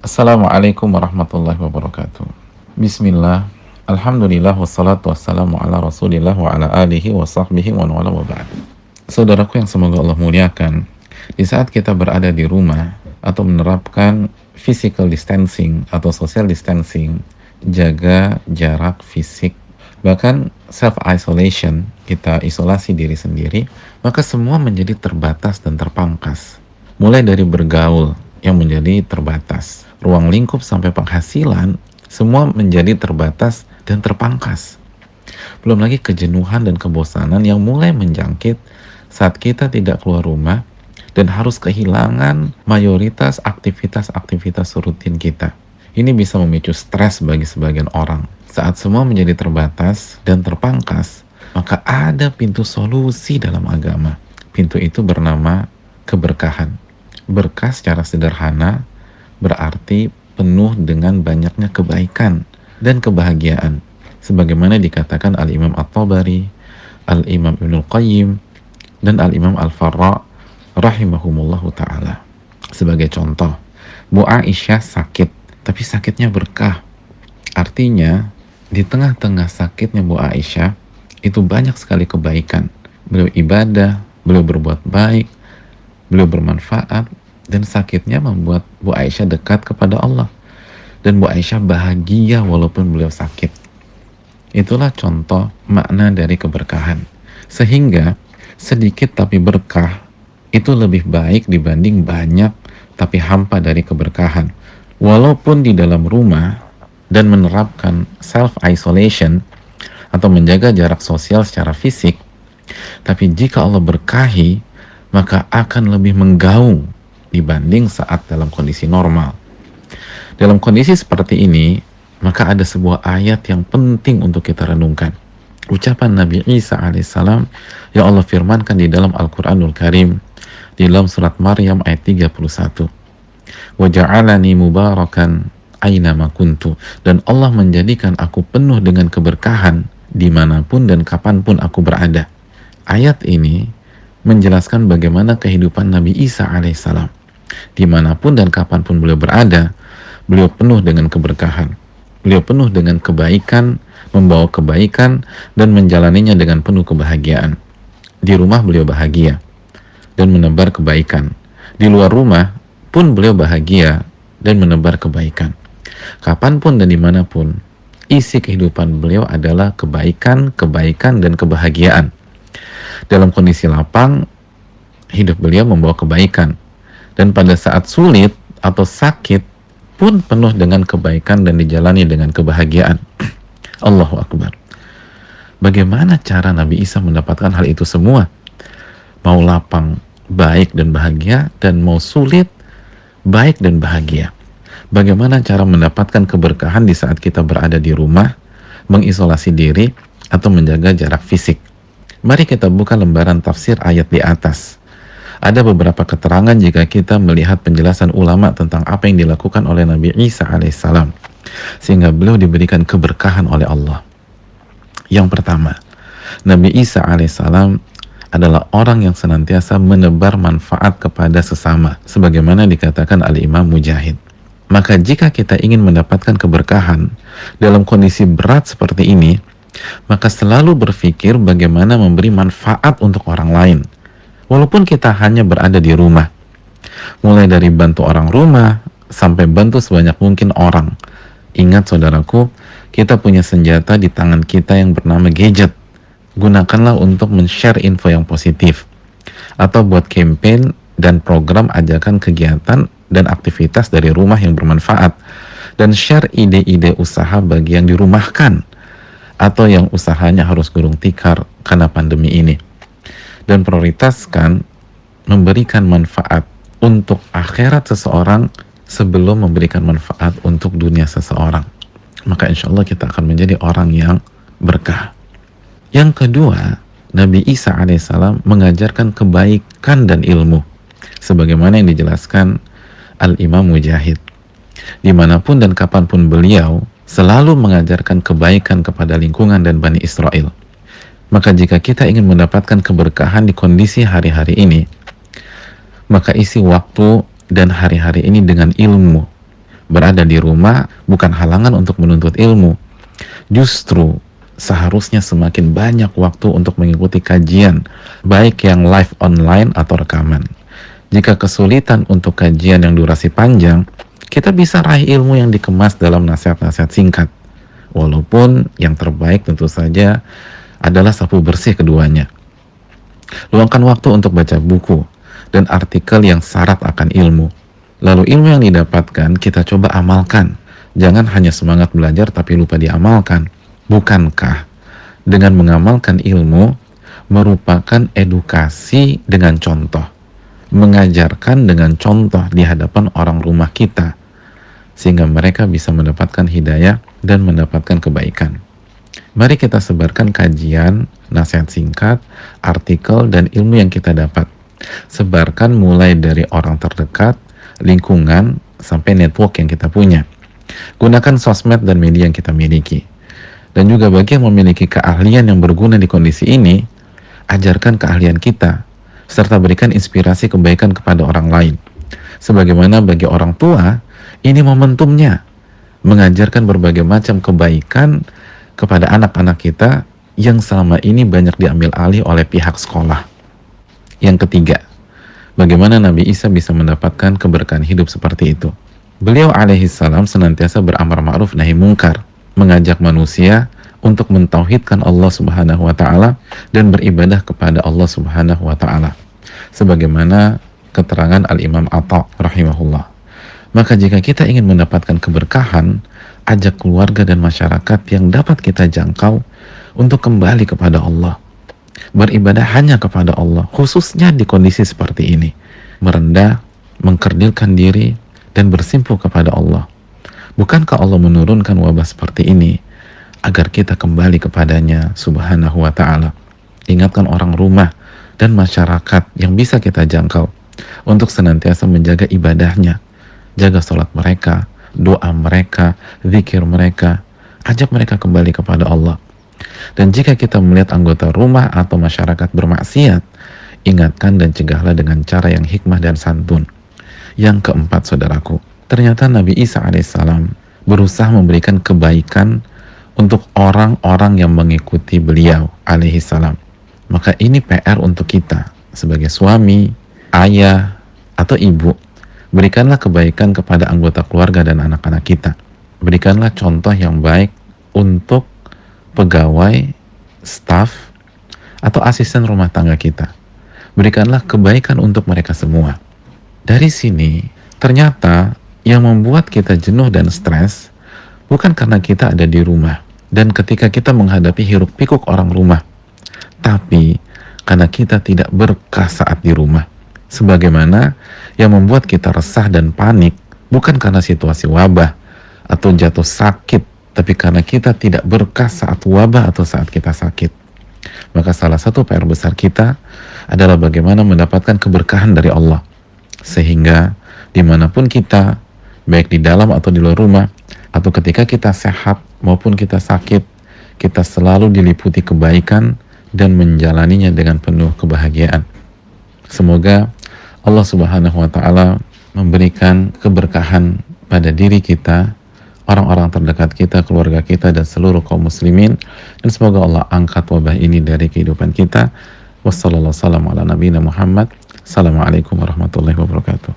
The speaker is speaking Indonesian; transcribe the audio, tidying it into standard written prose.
Assalamualaikum warahmatullahi wabarakatuh. Bismillah, alhamdulillah, wassalatu wassalamu ala rasulillah wa ala alihi wa sahbihi wa wala wa ba'd. Saudaraku yang semoga Allah muliakan, di saat kita berada di rumah atau menerapkan physical distancing atau social distancing, jaga jarak fisik, bahkan self-isolation, kita isolasi diri sendiri, maka semua menjadi terbatas dan terpangkas. Mulai dari bergaul yang menjadi terbatas, ruang lingkup sampai penghasilan, semua menjadi terbatas dan terpangkas. Belum lagi kejenuhan dan kebosanan yang mulai menjangkit saat kita tidak keluar rumah dan harus kehilangan mayoritas aktivitas-aktivitas rutin kita. Ini bisa memicu stres bagi sebagian orang. Saat semua menjadi terbatas dan terpangkas, maka ada pintu solusi dalam agama. Pintu itu bernama keberkahan. Berkah secara sederhana berarti penuh dengan banyaknya kebaikan dan kebahagiaan. Sebagaimana dikatakan Al-Imam At-Tabari, Al-Imam Ibnul Qayyim, dan Al-Imam Al-Farra rahimahumullahu ta'ala. Sebagai contoh, Bu Aisyah sakit, tapi sakitnya berkah. Artinya, di tengah-tengah sakitnya Bu Aisyah, itu banyak sekali kebaikan. Beliau ibadah, beliau berbuat baik, beliau bermanfaat, dan sakitnya membuat Bu Aisyah dekat kepada Allah. Dan Bu Aisyah bahagia walaupun beliau sakit. Itulah contoh makna dari keberkahan. Sehingga sedikit tapi berkah itu lebih baik dibanding banyak tapi hampa dari keberkahan. Walaupun di dalam rumah dan menerapkan self-isolation atau menjaga jarak sosial secara fisik, tapi jika Allah berkahi, maka akan lebih menggaung dibanding saat dalam kondisi normal. Dalam kondisi seperti ini, maka ada sebuah ayat yang penting untuk kita renungkan. Ucapan Nabi Isa alaihissalam yang Allah firmankan di dalam Al-Quranul Karim, di dalam surat Maryam ayat 31. وَجَعَلَنِي مُبَارَكًا أَيْنَمَا كُنْتُ. Dan Allah menjadikan aku penuh dengan keberkahan dimanapun dan kapanpun aku berada. Ayat ini menjelaskan bagaimana kehidupan Nabi Isa alaihissalam. Dimanapun dan kapanpun beliau berada, beliau penuh dengan keberkahan. Beliau penuh dengan kebaikan, membawa kebaikan, dan menjalaninya dengan penuh kebahagiaan. Di rumah beliau bahagia dan menebar kebaikan. Di luar rumah pun beliau bahagia dan menebar kebaikan. Kapanpun dan dimanapun, isi kehidupan beliau adalah kebaikan, kebaikan, dan kebahagiaan. Dalam kondisi lapang, hidup beliau membawa kebaikan. Dan pada saat sulit atau sakit pun penuh dengan kebaikan dan dijalani dengan kebahagiaan. Allahu Akbar. Bagaimana cara Nabi Isa mendapatkan hal itu semua? Mau lapang, baik dan bahagia, dan mau sulit, baik dan bahagia. Bagaimana cara mendapatkan keberkahan di saat kita berada di rumah, mengisolasi diri, atau menjaga jarak fisik? Mari kita buka lembaran tafsir ayat di atas. Ada beberapa keterangan jika kita melihat penjelasan ulama tentang apa yang dilakukan oleh Nabi Isa alaihissalam, sehingga beliau diberikan keberkahan oleh Allah. Yang pertama, Nabi Isa alaihissalam adalah orang yang senantiasa menebar manfaat kepada sesama, sebagaimana dikatakan Al-Imam Mujahid. Maka jika kita ingin mendapatkan keberkahan dalam kondisi berat seperti ini, maka selalu berpikir bagaimana memberi manfaat untuk orang lain, walaupun kita hanya berada di rumah. Mulai dari bantu orang rumah, sampai bantu sebanyak mungkin orang. Ingat saudaraku, kita punya senjata di tangan kita yang bernama gadget. Gunakanlah untuk men-share info yang positif, atau buat campaign dan program ajakan kegiatan dan aktivitas dari rumah yang bermanfaat, dan share ide-ide usaha bagi yang dirumahkan atau yang usahanya harus gulung tikar karena pandemi ini. Dan prioritaskan memberikan manfaat untuk akhirat seseorang sebelum memberikan manfaat untuk dunia seseorang. Maka insya Allah kita akan menjadi orang yang berkah. Yang kedua, Nabi Isa alaihissalam mengajarkan kebaikan dan ilmu, sebagaimana yang dijelaskan Al-Imam Mujahid. Dimanapun dan kapanpun beliau selalu mengajarkan kebaikan kepada lingkungan dan Bani Israel. Maka jika kita ingin mendapatkan keberkahan di kondisi hari-hari ini, maka isi waktu dan hari-hari ini dengan ilmu, Berada di rumah bukan halangan untuk menuntut ilmu. Justru seharusnya semakin banyak waktu untuk mengikuti kajian, baik yang live online atau rekaman. Jika kesulitan untuk kajian yang durasi panjang, kita bisa raih ilmu yang dikemas dalam nasihat-nasihat singkat. Walaupun yang terbaik tentu saja adalah sapu bersih keduanya. Luangkan waktu untuk baca buku dan artikel yang syarat akan ilmu. Lalu ilmu yang didapatkan kita coba amalkan. Jangan hanya semangat belajar tapi lupa diamalkan. Bukankah dengan mengamalkan ilmu merupakan edukasi dengan contoh, mengajarkan dengan contoh di hadapan orang rumah kita, sehingga mereka bisa mendapatkan hidayah dan mendapatkan kebaikan. Mari kita sebarkan kajian, nasihat singkat, artikel, dan ilmu yang kita dapat. Sebarkan mulai dari orang terdekat, lingkungan, sampai network yang kita punya. Gunakan sosmed dan media yang kita miliki. Dan juga bagi yang memiliki keahlian yang berguna di kondisi ini, ajarkan keahlian kita, serta berikan inspirasi kebaikan kepada orang lain. Sebagaimana bagi orang tua, ini momentumnya, mengajarkan berbagai macam kebaikan kepada anak-anak kita yang selama ini banyak diambil alih oleh pihak sekolah. Yang ketiga, bagaimana Nabi Isa bisa mendapatkan keberkahan hidup seperti itu? Beliau alaihi salam senantiasa beramar ma'ruf nahi mungkar, mengajak manusia untuk mentauhidkan Allah Subhanahu wa taala dan beribadah kepada Allah Subhanahu wa taala. Sebagaimana keterangan Al-Imam Atha rahimahullah. Maka jika kita ingin mendapatkan keberkahan, ajak keluarga dan masyarakat yang dapat kita jangkau untuk kembali kepada Allah. Beribadah hanya kepada Allah, khususnya di kondisi seperti ini. Merendah, mengkerdilkan diri, dan bersimpuh kepada Allah. Bukankah Allah menurunkan wabah seperti ini agar kita kembali kepadanya Subhanahu wa ta'ala? Ingatkan orang rumah dan masyarakat yang bisa kita jangkau untuk senantiasa menjaga ibadahnya. Jaga sholat mereka, doa mereka, zikir mereka. Ajak mereka kembali kepada Allah. Dan jika kita melihat anggota rumah atau masyarakat bermaksiat, ingatkan dan cegahlah dengan cara yang hikmah dan santun. Yang keempat, saudaraku, ternyata Nabi Isa alaihissalam berusaha memberikan kebaikan untuk orang-orang yang mengikuti beliau alaihissalam. Maka ini PR untuk kita sebagai suami, ayah, atau ibu. Berikanlah kebaikan kepada anggota keluarga dan anak-anak kita. Berikanlah contoh yang baik untuk pegawai, staf, atau asisten rumah tangga kita. Berikanlah kebaikan untuk mereka semua. Dari sini, ternyata yang membuat kita jenuh dan stres bukan karena kita ada di rumah dan ketika kita menghadapi hiruk pikuk orang rumah, tapi karena kita tidak berkah saat di rumah. Sebagaimana yang membuat kita resah dan panik bukan karena situasi wabah atau jatuh sakit, tapi karena kita tidak berkah saat wabah atau saat kita sakit. Maka salah satu PR besar kita adalah bagaimana mendapatkan keberkahan dari Allah, sehingga dimanapun kita, baik di dalam atau di luar rumah, atau ketika kita sehat maupun kita sakit, kita selalu diliputi kebaikan dan menjalaninya dengan penuh kebahagiaan. Semoga Allah Subhanahu wa ta'ala memberikan keberkahan pada diri kita, orang-orang terdekat kita, keluarga kita, dan seluruh kaum muslimin. Dan semoga Allah angkat wabah ini dari kehidupan kita. Wassalamualaikum warahmatullahi wabarakatuh.